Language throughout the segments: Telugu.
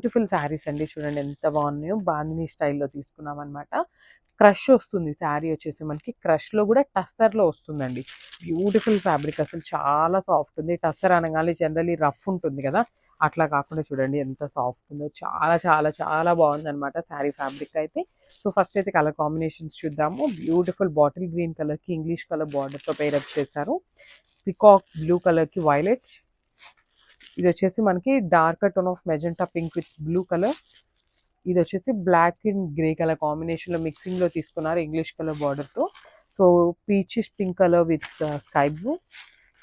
బ్యూటిఫుల్ శారీస్ అండి. చూడండి ఎంత బాగున్నాయో. బాందిని స్టైల్లో తీసుకున్నాం అనమాట. క్రష్ వస్తుంది శారీ వచ్చేసి మనకి. క్రష్లో కూడా టస్సర్లో వస్తుందండి. బ్యూటిఫుల్ ఫ్యాబ్రిక్, అసలు చాలా సాఫ్ట్ ఉంది. టస్సర్ అనగానే జనరల్లీ రఫ్ ఉంటుంది కదా, అట్లా కాకుండా చూడండి ఎంత సాఫ్ట్ ఉందో. చాలా చాలా చాలా బాగుందన్నమాట శారీ ఫ్యాబ్రిక్ అయితే. సో ఫస్ట్ అయితే కలర్ కాంబినేషన్స్ చూద్దాము. బ్యూటిఫుల్ బాటిల్ గ్రీన్ కలర్కి ఇంగ్లీష్ కలర్ బార్డర్తో పేరప్ చేశారు. పికాక్ బ్లూ కలర్కి వైలెట్. ఇది వచ్చేసి మనకి dark tone of magenta pink with blue colour. ఇది వచ్చేసి బ్లాక్ అండ్ గ్రే కలర్ కాంబినేషన్లో మిక్సింగ్లో తీసుకున్నారు ఇంగ్లీష్ కలర్ బార్డర్తో. So peachish pink colour with sky blue.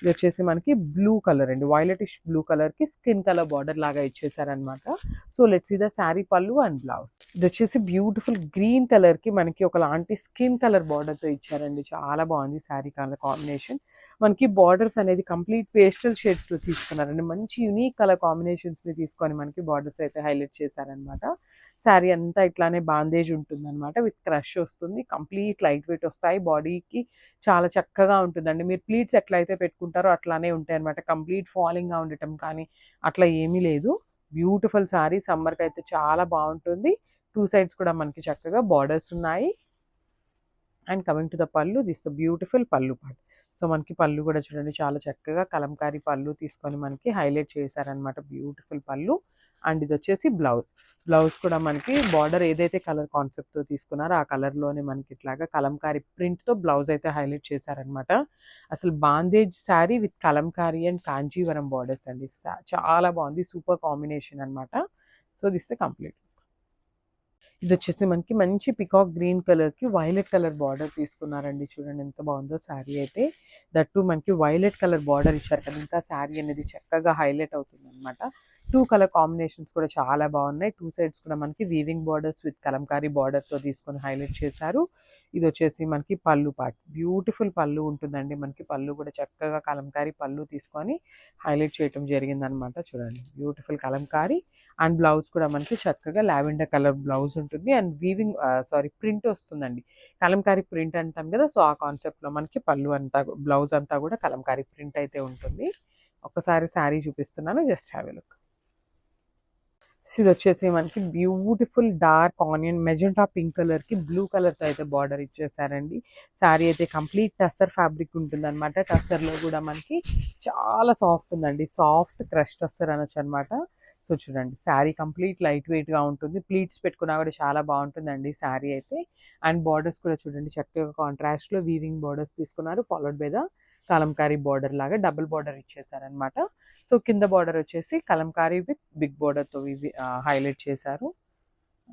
ఇది వచ్చేసి మనకి బ్లూ కలర్ అండి, వైలెటిష్ బ్లూ కలర్కి స్కిన్ కలర్ బార్డర్ లాగా ఇచ్చేసారనమాట. So let's see the sari pallu and blouse. ఇది వచ్చేసి బ్యూటిఫుల్ గ్రీన్ కలర్కి మనకి ఒకలాంటి స్కిన్ కలర్ బార్డర్తో ఇచ్చారండి. చాలా బాగుంది శారీ కలర్ కాంబినేషన్. మనకి బార్డర్స్ అనేది కంప్లీట్ పేస్టల్ షేడ్స్లో తీసుకున్నారండి. మంచి యూనిక్ కలర్ కాంబినేషన్స్ని తీసుకొని మనకి బార్డర్స్ అయితే హైలైట్ చేశారనమాట. శారీ అంతా ఇట్లానే బాందేజ్ ఉంటుందన్నమాట. విత్ క్రష్ వస్తుంది. కంప్లీట్ లైట్ వెయిట్ వస్తాయి. బాడీకి చాలా చక్కగా ఉంటుందండి. మీరు ప్లీట్స్ ఎట్లయితే పెట్టుకుంటారో అట్లానే ఉంటాయి అనమాట. కంప్లీట్ ఫాలింగ్గా ఉండటం కానీ అట్లా ఏమీ లేదు. బ్యూటిఫుల్ శారీ. సమ్మర్కి అయితే చాలా బాగుంటుంది. టూ సైడ్స్ కూడా మనకి చక్కగా బార్డర్స్ ఉన్నాయి. అండ్ కమింగ్ టు ద పళ్ళు, దిస్ ద బ్యూటిఫుల్ పళ్ళు పార్ట్. సో మనకి పళ్ళు కూడా చూడండి చాలా చక్కగా కలంకారీ పళ్ళు తీసుకొని మనకి హైలైట్ చేశారనమాట. బ్యూటిఫుల్ పళ్ళు. అండ్ ఇది వచ్చేసి బ్లౌజ్. బ్లౌజ్ కూడా మనకి బార్డర్ ఏదైతే కలర్ కాన్సెప్ట్తో తీసుకున్నారో ఆ కలర్లోనే మనకి ఇట్లాగా కలంకారీ ప్రింట్తో బ్లౌజ్ అయితే హైలైట్ చేశారనమాట. అసలు bandhej sari with Kalamkari and Kanjeevaram borders అండి. చాలా బాగుంది. సూపర్ కాంబినేషన్ అనమాట. So this complete. ఇది వచ్చేసి మనకి మంచి పికాక్ గ్రీన్ కలర్కి వైలెట్ కలర్ బార్డర్ తీసుకున్నారండి. చూడండి ఎంత బాగుందో శారీ అయితే. దట్టు మనకి వైలెట్ కలర్ బార్డర్ ఇచ్చారు కదా, ఇంకా శారీ అనేది చక్కగా హైలైట్ అవుతుంది అనమాట. టూ కలర్ కాంబినేషన్స్ కూడా చాలా బాగున్నాయి. టూ సైడ్స్ కూడా మనకి వీవింగ్ బార్డర్స్ విత్ కలంకారీ బార్డర్తో తీసుకొని హైలైట్ చేశారు. ఇది వచ్చేసి మనకి పళ్ళు పార్ట్. బ్యూటిఫుల్ పళ్ళు ఉంటుందండి మనకి. పళ్ళు కూడా చక్కగా కలంకారీ పళ్ళు తీసుకొని హైలైట్ చేయటం జరిగిందనమాట. చూడండి బ్యూటిఫుల్ కలంకారీ. అండ్ బ్లౌజ్ కూడా మనకి చక్కగా లావెండర్ కలర్ బ్లౌజ్ ఉంటుంది. అండ్ వీవింగ్ ప్రింట్ వస్తుందండి. కలంకారీ ప్రింట్ అంటాం కదా, సో ఆ కాన్సెప్ట్లో మనకి పళ్ళు అంతా బ్లౌజ్ అంతా కూడా కలంకారీ ప్రింట్ అయితే ఉంటుంది. ఒక్కసారి శారీ చూపిస్తున్నాను, జస్ట్ హ్యావ్ ఎ లుక్. ఇది వచ్చేసి మనకి beautiful dark onion magenta pink కలర్కి బ్లూ కలర్తో అయితే బార్డర్ ఇచ్చేసారండి. శారీ అయితే కంప్లీట్ టస్సర్ ఫ్యాబ్రిక్ ఉంటుంది అనమాట. టస్సర్లో కూడా మనకి చాలా సాఫ్ట్ ఉందండి. సాఫ్ట్ క్రష్ టస్సర్ అనొచ్చు అనమాట. సో చూడండి శారీ కంప్లీట్ లైట్ వెయిట్గా ఉంటుంది. ప్లీట్స్ పెట్టుకున్నా కూడా చాలా బాగుంటుందండి శారీ అయితే. అండ్ బార్డర్స్ కూడా చూడండి చక్కగా కాంట్రాస్ట్లో వీవింగ్ బార్డర్స్ తీసుకున్నారు. Followed by the Kalamkari border లాగా డబుల్ బార్డర్ ఇచ్చేసారనమాట. సో కింద బార్డర్ వచ్చేసి కలంకారీ విత్ బిగ్ బార్డర్తో హైలైట్ చేశారు.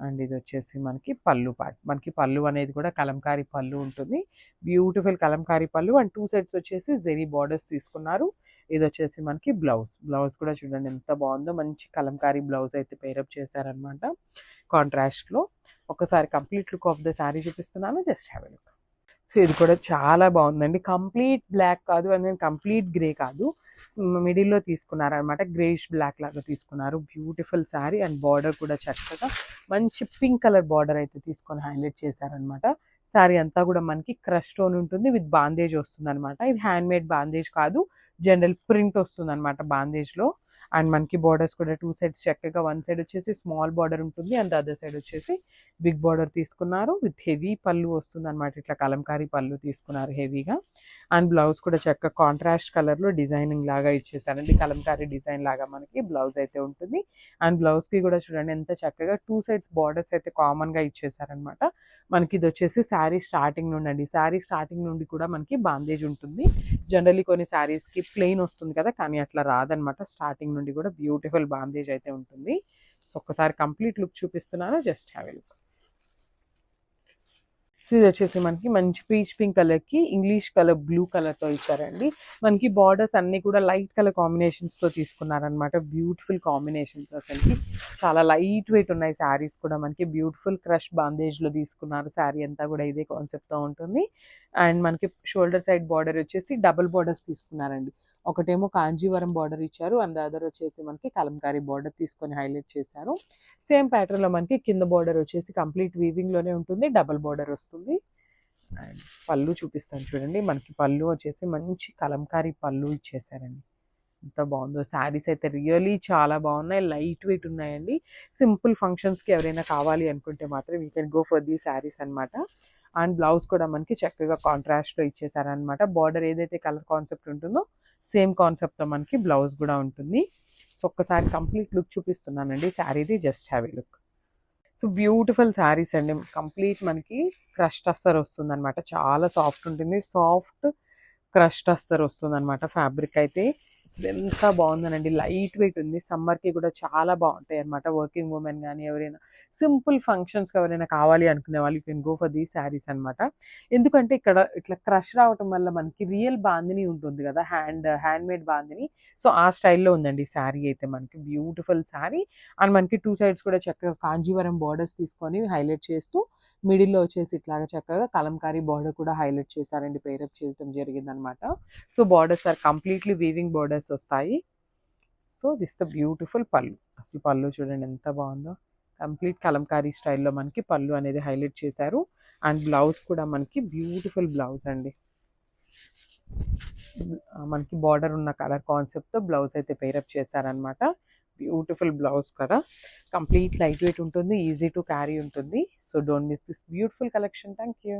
అండ్ ఇది వచ్చేసి మనకి పళ్ళు పార్ట్. మనకి పళ్ళు అనేది కూడా కలంకారీ పళ్ళు ఉంటుంది. బ్యూటిఫుల్ కలంకారీ పళ్ళు. అండ్ టూ సైడ్స్ వచ్చేసి జెరీ బార్డర్స్ తీసుకున్నారు. ఇది వచ్చేసి మనకి బ్లౌజ్. బ్లౌజ్ కూడా చూడండి ఎంత బాగుందో. మంచి కలంకారీ బ్లౌజ్ అయితే పేరప్ చేశారనమాట కాంట్రాస్ట్లో. ఒకసారి complete look of the sari చూపిస్తున్నాను, just have a look. So ఇది కూడా చాలా బాగుందండి. కంప్లీట్ బ్లాక్ కాదు అండ్ కంప్లీట్ గ్రే కాదు, మిడిల్లో తీసుకున్నారనమాట. గ్రేష్ బ్లాక్ లాగా తీసుకున్నారు. బ్యూటిఫుల్ శారీ. అండ్ బార్డర్ కూడా చక్కగా మంచి పింక్ కలర్ బార్డర్ అయితే తీసుకొని హైలైట్ చేశారనమాట. శారీ అంతా కూడా మనకి క్రష్ టోన్ ఉంటుంది విత్ బాందేజ్ వస్తుంది అనమాట. ఇది హ్యాండ్ మేడ్ బాందేజ్ కాదు, జనరల్ ప్రింట్ వస్తుంది అనమాట బాందేజ్లో. అండ్ మనకి బార్డర్స్ కూడా టూ సైడ్స్ చక్కగా, వన్ సైడ్ వచ్చేసి స్మాల్ బార్డర్ ఉంటుంది అండ్ అదర్ సైడ్ వచ్చేసి బిగ్ బార్డర్ తీసుకున్నారు. విత్ హెవీ పళ్ళు వస్తుంది అనమాట. ఇట్లా కలంకారీ పళ్ళు తీసుకున్నారు హెవీగా. అండ్ బ్లౌజ్ కూడా చక్కగా కాంట్రాస్ట్ కలర్లో డిజైనింగ్ లాగా ఇచ్చేసారండి. కలంకారీ డిజైన్ లాగా మనకి బ్లౌజ్ అయితే ఉంటుంది. అండ్ బ్లౌజ్కి కూడా చూడండి ఎంత చక్కగా టూ సైడ్స్ బార్డర్స్ అయితే కామన్గా ఇచ్చేసారనమాట. మనకి ఇది వచ్చేసి శారీ స్టార్టింగ్ నుండి అండి. శారీ స్టార్టింగ్ నుండి కూడా మనకి బాందేజ్ ఉంటుంది. జనరల్లీ కొన్ని శారీస్కి ప్లెయిన్ వస్తుంది కదా, కానీ అట్లా రాదనమాట. స్టార్టింగ్ నుండి కూడా బ్యూటిఫుల్ బాందేజ్ అయితే ఉంటుంది. సో ఒక్కసారి కంప్లీట్ లుక్ చూపిస్తున్నాను, జస్ట్ హ్యావ్ ఎ లుక్. ఇది వచ్చేసి మనకి మంచి పీచ్ పింక్ కలర్కి ఇంగ్లీష్ కలర్ బ్లూ కలర్తో ఇచ్చారండి. మనకి బార్డర్స్ అన్నీ కూడా లైట్ కలర్ కాంబినేషన్స్తో తీసుకున్నారనమాట. బ్యూటిఫుల్ కాంబినేషన్స్ అసలుకి చాలా లైట్ వెయిట్ ఉన్నాయి శారీస్ కూడా. మనకి బ్యూటిఫుల్ క్రష్ బాందేజ్లో తీసుకున్నారు. శారీ అంతా కూడా ఇదే కాన్సెప్ట్తో ఉంటుంది. అండ్ మనకి షోల్డర్ సైడ్ బార్డర్ వచ్చేసి డబుల్ బార్డర్స్ తీసుకున్నారండి. ఒకటేమో కాంజీవరం బార్డర్ ఇచ్చారు అండ్ అదర్ వచ్చేసి మనకి కలంకారీ బార్డర్ తీసుకొని హైలైట్ చేశారు. సేమ్ ప్యాటర్న్లో మనకి కింద బార్డర్ వచ్చేసి కంప్లీట్ వీవింగ్లోనే ఉంటుంది, డబుల్ బార్డర్ వస్తుంది. అండ్ పళ్ళు చూపిస్తాను చూడండి. మనకి పళ్ళు వచ్చేసి మంచి కలంకారీ పళ్ళు ఇచ్చేసారండి. ఎంత బాగుందో శారీస్ అయితే రియలీ చాలా బాగున్నాయి, లైట్ వెయిట్ ఉన్నాయండి. సింపుల్ ఫంక్షన్స్కి ఎవరైనా కావాలి అనుకుంటే మాత్రం you can go for the saris అనమాట. అండ్ బ్లౌజ్ కూడా మనకి చక్కగా కాంట్రాస్ట్లో ఇచ్చేసారనమాట. బార్డర్ ఏదైతే కలర్ కాన్సెప్ట్ ఉంటుందో సేమ్ కాన్సెప్ట్తో మనకి బ్లౌజ్ కూడా ఉంటుంది. సో ఒక్కసారి కంప్లీట్ లుక్ చూపిస్తున్నానండి శారీది, just have a look. So beautiful saris అండి, కంప్లీట్ మనకి క్రష్ టస్సర్ వస్తుంది అనమాట. చాలా సాఫ్ట్ ఉంటుంది, సాఫ్ట్ క్రష్ టస్సర్ వస్తుంది అనమాట. ఫ్యాబ్రిక్ అయితే అసలు ఎంత బాగుందనండి, లైట్ వెయిట్ ఉంది. సమ్మర్కి కూడా చాలా బాగుంటాయి అనమాట. వర్కింగ్ ఉమెన్ కానీ ఎవరైనా సింపుల్ ఫంక్షన్స్కి ఎవరైనా కావాలి అనుకునే వాళ్ళు యూ కెన్ గో ఫర్ దీ శారీస్ అనమాట. ఎందుకంటే ఇక్కడ ఇట్లా క్రష్ రావటం వల్ల మనకి రియల్ బాందిని ఉంటుంది కదా, హ్యాండ్మేడ్ బాందిని. సో ఆ స్టైల్లో ఉందండి శారీ అయితే మనకి. బ్యూటిఫుల్ శారీ. అండ్ మనకి టూ సైడ్స్ కూడా చక్కగా కాంజీవరం బార్డర్స్ తీసుకొని హైలైట్ చేస్తూ మిడిల్లో వచ్చేసి ఇట్లాగా చక్కగా కలంకారీ బార్డర్ కూడా హైలైట్ చేశారండి, పేరప్ చేయడం జరిగిందనమాట. So borders are completely weaving borders వస్తాయి. So this the beautiful pallu. అసలు పళ్ళు చూడండి ఎంత బాగుందో, కంప్లీట్ కలంకారీ స్టైల్లో మనకి పళ్ళు అనేది హైలైట్ చేశారు. అండ్ బ్లౌజ్ కూడా మనకి బ్యూటిఫుల్ బ్లౌజ్ అండి. మనకి బార్డర్ ఉన్న కలర్ కాన్సెప్ట్తో బ్లౌజ్ అయితే పేరప్ చేశారనమాట. బ్యూటిఫుల్ బ్లౌజ్ కదా, కంప్లీట్ లైట్ వెయిట్ ఉంటుంది, ఈజీ టు క్యారీ ఉంటుంది. So don't miss this beautiful collection. Thank you.